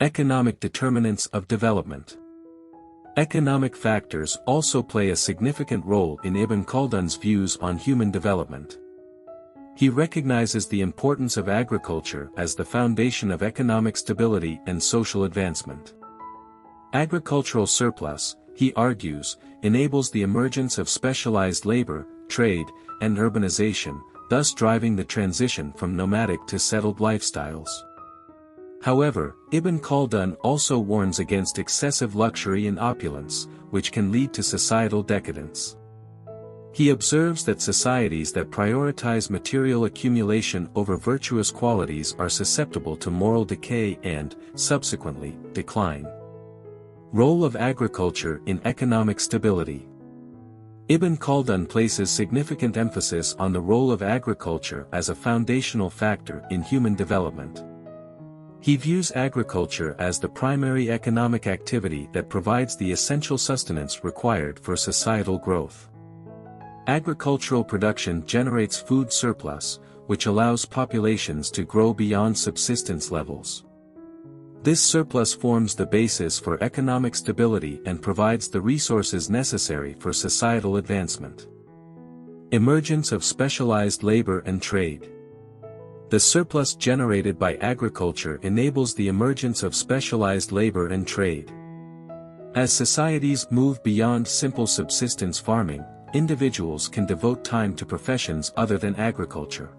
Economic determinants of development. Economic factors also play a significant role in Ibn Khaldun's views on human development. He recognizes the importance of agriculture as the foundation of economic stability and social advancement. Agricultural surplus, he argues, enables the emergence of specialized labor, trade, and urbanization, thus driving the transition from nomadic to settled lifestyles. However, Ibn Khaldun also warns against excessive luxury and opulence, which can lead to societal decadence. He observes that societies that prioritize material accumulation over virtuous qualities are susceptible to moral decay and, subsequently, decline. Role of agriculture in economic stability. Ibn Khaldun places significant emphasis on the role of agriculture as a foundational factor in human development. He views agriculture as the primary economic activity that provides the essential sustenance required for societal growth. Agricultural production generates food surplus, which allows populations to grow beyond subsistence levels. This surplus forms the basis for economic stability and provides the resources necessary for societal advancement. Emergence of specialized labor and trade. The surplus generated by agriculture enables the emergence of specialized labor and trade. As societies move beyond simple subsistence farming, individuals can devote time to professions other than agriculture.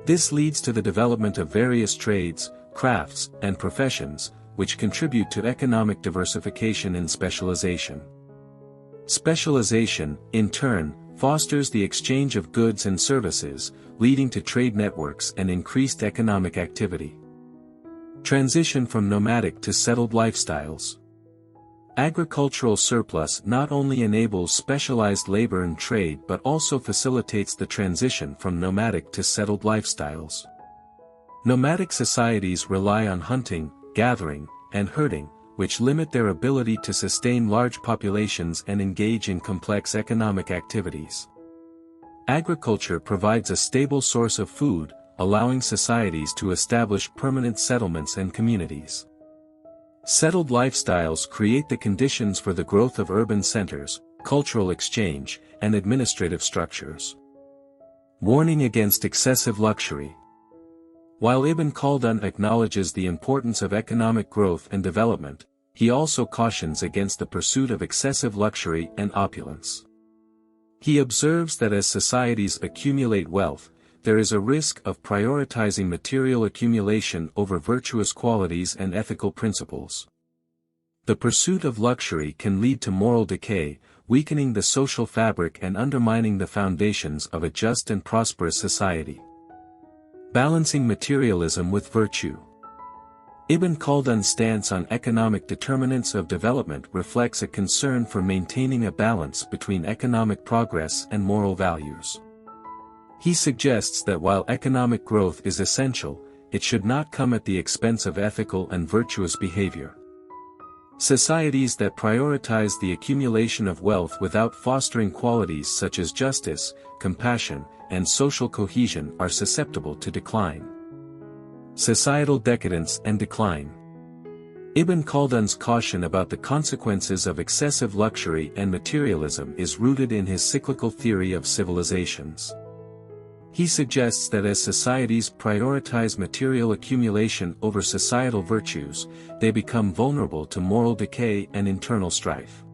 This leads to the development of various trades, crafts, and professions, which contribute to economic diversification and specialization. Specialization, in turn, fosters the exchange of goods and services, leading to trade networks and increased economic activity. Transition from nomadic to settled lifestyles. Agricultural surplus not only enables specialized labor and trade but also facilitates the transition from nomadic to settled lifestyles. Nomadic societies rely on hunting, gathering, and herding, which limit their ability to sustain large populations and engage in complex economic activities. Agriculture provides a stable source of food, allowing societies to establish permanent settlements and communities. Settled lifestyles create the conditions for the growth of urban centers, cultural exchange, and administrative structures. Warning against excessive luxury. While Ibn Khaldun acknowledges the importance of economic growth and development, he also cautions against the pursuit of excessive luxury and opulence. He observes that as societies accumulate wealth, there is a risk of prioritizing material accumulation over virtuous qualities and ethical principles. The pursuit of luxury can lead to moral decay, weakening the social fabric and undermining the foundations of a just and prosperous society. Balancing materialism with virtue. Ibn Khaldun's stance on economic determinants of development reflects a concern for maintaining a balance between economic progress and moral values. He suggests that while economic growth is essential, it should not come at the expense of ethical and virtuous behavior. Societies that prioritize the accumulation of wealth without fostering qualities such as justice, compassion, and social cohesion are susceptible to decline. Societal decadence and decline. Ibn Khaldun's caution about the consequences of excessive luxury and materialism is rooted in his cyclical theory of civilizations. He suggests that as societies prioritize material accumulation over societal virtues, they become vulnerable to moral decay and internal strife.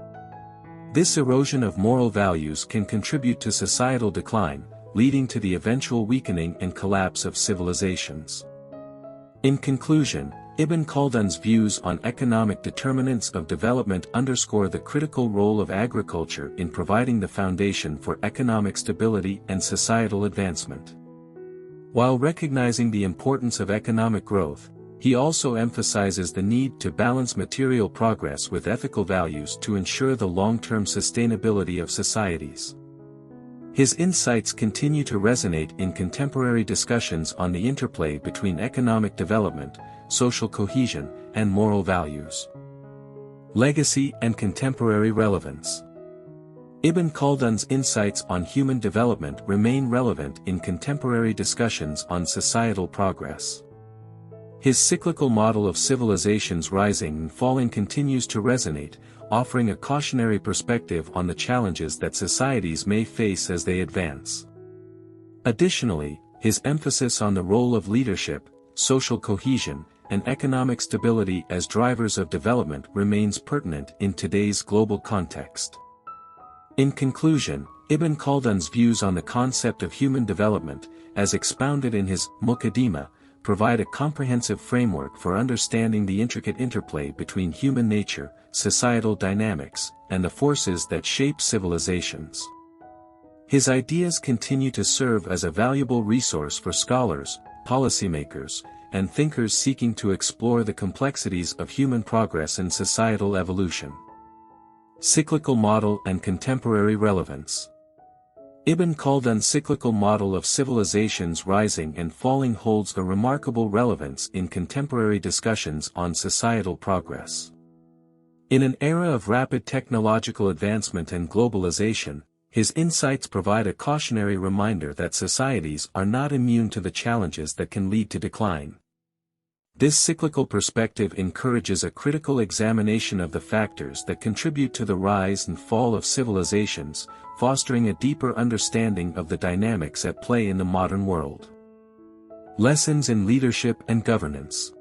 This erosion of moral values can contribute to societal decline, leading to the eventual weakening and collapse of civilizations. In conclusion, Ibn Khaldun's views on economic determinants of development underscore the critical role of agriculture in providing the foundation for economic stability and societal advancement. While recognizing the importance of economic growth, he also emphasizes the need to balance material progress with ethical values to ensure the long-term sustainability of societies. His insights continue to resonate in contemporary discussions on the interplay between economic development, social cohesion, and moral values. Legacy and contemporary relevance. Ibn Khaldun's insights on human development remain relevant in contemporary discussions on societal progress. His cyclical model of civilizations rising and falling continues to resonate, offering a cautionary perspective on the challenges that societies may face as they advance. Additionally, his emphasis on the role of leadership, social cohesion, and economic stability as drivers of development remains pertinent in today's global context. In conclusion, Ibn Khaldun's views on the concept of human development, as expounded in his Muqaddimah, provide a comprehensive framework for understanding the intricate interplay between human nature, societal dynamics, and the forces that shape civilizations. His ideas continue to serve as a valuable resource for scholars, policymakers, and thinkers seeking to explore the complexities of human progress and societal evolution. Cyclical model and contemporary relevance. Ibn Khaldun's cyclical model of civilizations rising and falling holds a remarkable relevance in contemporary discussions on societal progress. In an era of rapid technological advancement and globalization, his insights provide a cautionary reminder that societies are not immune to the challenges that can lead to decline. This cyclical perspective encourages a critical examination of the factors that contribute to the rise and fall of civilizations, fostering a deeper understanding of the dynamics at play in the modern world. Lessons in leadership and governance.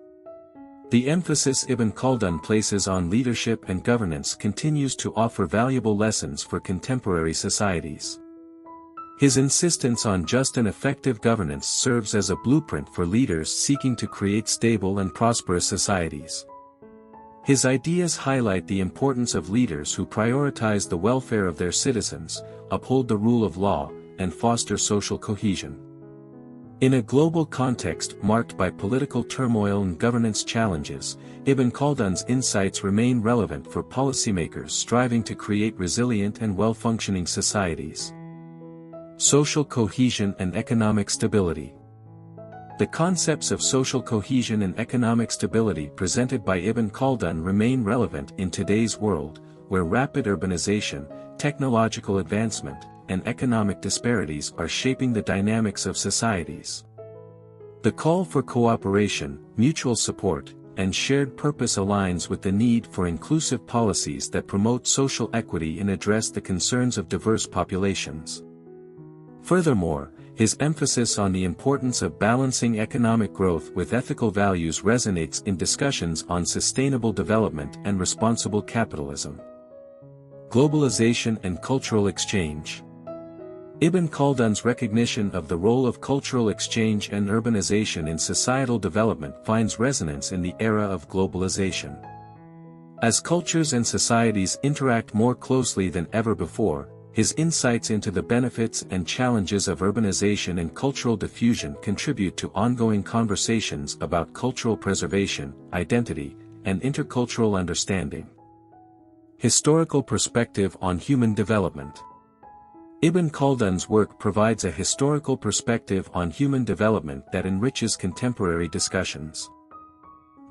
The emphasis Ibn Khaldun places on leadership and governance continues to offer valuable lessons for contemporary societies. His insistence on just and effective governance serves as a blueprint for leaders seeking to create stable and prosperous societies. His ideas highlight the importance of leaders who prioritize the welfare of their citizens, uphold the rule of law, and foster social cohesion. In a global context marked by political turmoil and governance challenges, Ibn Khaldun's insights remain relevant for policymakers striving to create resilient and well-functioning societies. Social cohesion and economic stability. The concepts of social cohesion and economic stability presented by Ibn Khaldun remain relevant in today's world, where rapid urbanization, technological advancement, and economic disparities are shaping the dynamics of societies. The call for cooperation, mutual support, and shared purpose aligns with the need for inclusive policies that promote social equity and address the concerns of diverse populations. Furthermore, his emphasis on the importance of balancing economic growth with ethical values resonates in discussions on sustainable development and responsible capitalism. Globalization and cultural exchange. Ibn Khaldun's recognition of the role of cultural exchange and urbanization in societal development finds resonance in the era of globalization. As cultures and societies interact more closely than ever before, his insights into the benefits and challenges of urbanization and cultural diffusion contribute to ongoing conversations about cultural preservation, identity, and intercultural understanding. Historical perspective on human development. Ibn Khaldun's work provides a historical perspective on human development that enriches contemporary discussions.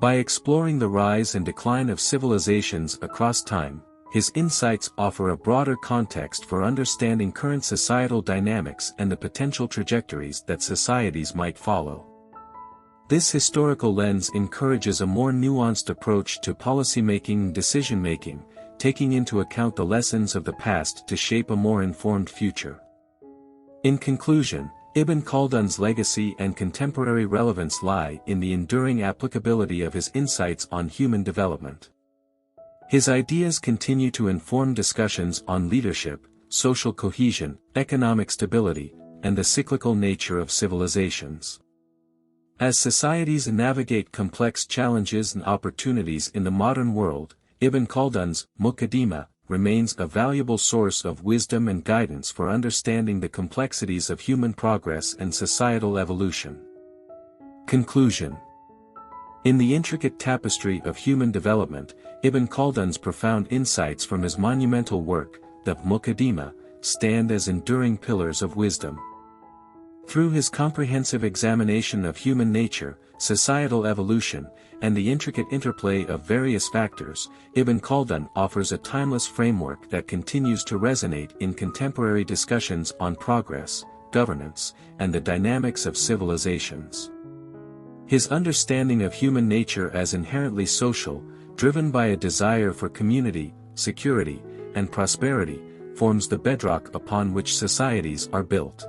By exploring the rise and decline of civilizations across time, his insights offer a broader context for understanding current societal dynamics and the potential trajectories that societies might follow. This historical lens encourages a more nuanced approach to policymaking and decision-making, taking into account the lessons of the past to shape a more informed future. In conclusion, Ibn Khaldun's legacy and contemporary relevance lie in the enduring applicability of his insights on human development. His ideas continue to inform discussions on leadership, social cohesion, economic stability, and the cyclical nature of civilizations. As societies navigate complex challenges and opportunities in the modern world, Ibn Khaldun's Muqaddimah remains a valuable source of wisdom and guidance for understanding the complexities of human progress and societal evolution. Conclusion. In the intricate tapestry of human development, Ibn Khaldun's profound insights from his monumental work, the Muqaddimah, stand as enduring pillars of wisdom. Through his comprehensive examination of human nature, societal evolution, and the intricate interplay of various factors, Ibn Khaldun offers a timeless framework that continues to resonate in contemporary discussions on progress, governance, and the dynamics of civilizations. His understanding of human nature as inherently social, driven by a desire for community, security, and prosperity, forms the bedrock upon which societies are built.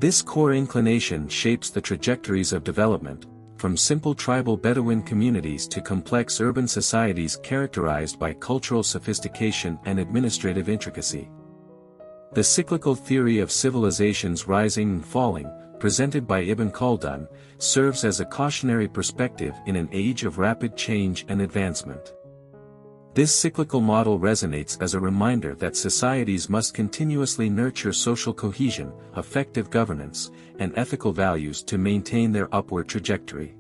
This core inclination shapes the trajectories of development, from simple tribal Bedouin communities to complex urban societies characterized by cultural sophistication and administrative intricacy. The cyclical theory of civilizations rising and falling, presented by Ibn Khaldun, serves as a cautionary perspective in an age of rapid change and advancement. This cyclical model resonates as a reminder that societies must continuously nurture social cohesion, effective governance, and ethical values to maintain their upward trajectory.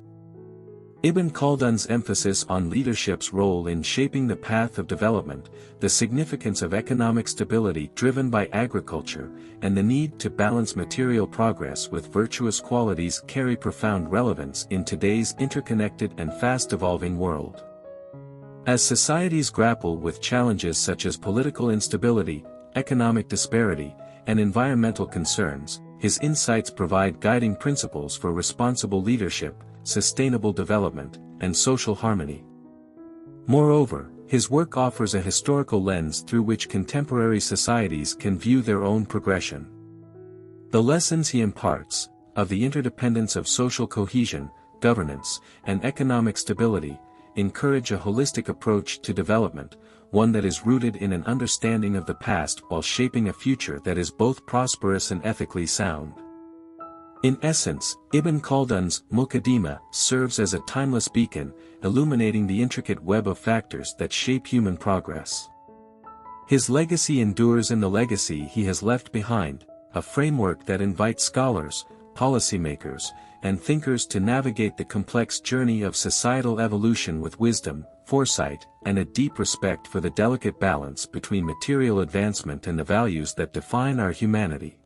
Ibn Khaldun's emphasis on leadership's role in shaping the path of development, the significance of economic stability driven by agriculture, and the need to balance material progress with virtuous qualities carry profound relevance in today's interconnected and fast-evolving world. As societies grapple with challenges such as political instability, economic disparity, and environmental concerns, his insights provide guiding principles for responsible leadership, sustainable development, and social harmony. Moreover, his work offers a historical lens through which contemporary societies can view their own progression. The lessons he imparts, of the interdependence of social cohesion, governance, and economic stability, encourage a holistic approach to development, one that is rooted in an understanding of the past while shaping a future that is both prosperous and ethically sound. In essence, Ibn Khaldun's Muqaddimah serves as a timeless beacon, illuminating the intricate web of factors that shape human progress. His legacy endures in the legacy he has left behind, a framework that invites scholars, policymakers, and thinkers to navigate the complex journey of societal evolution with wisdom, foresight, and a deep respect for the delicate balance between material advancement and the values that define our humanity.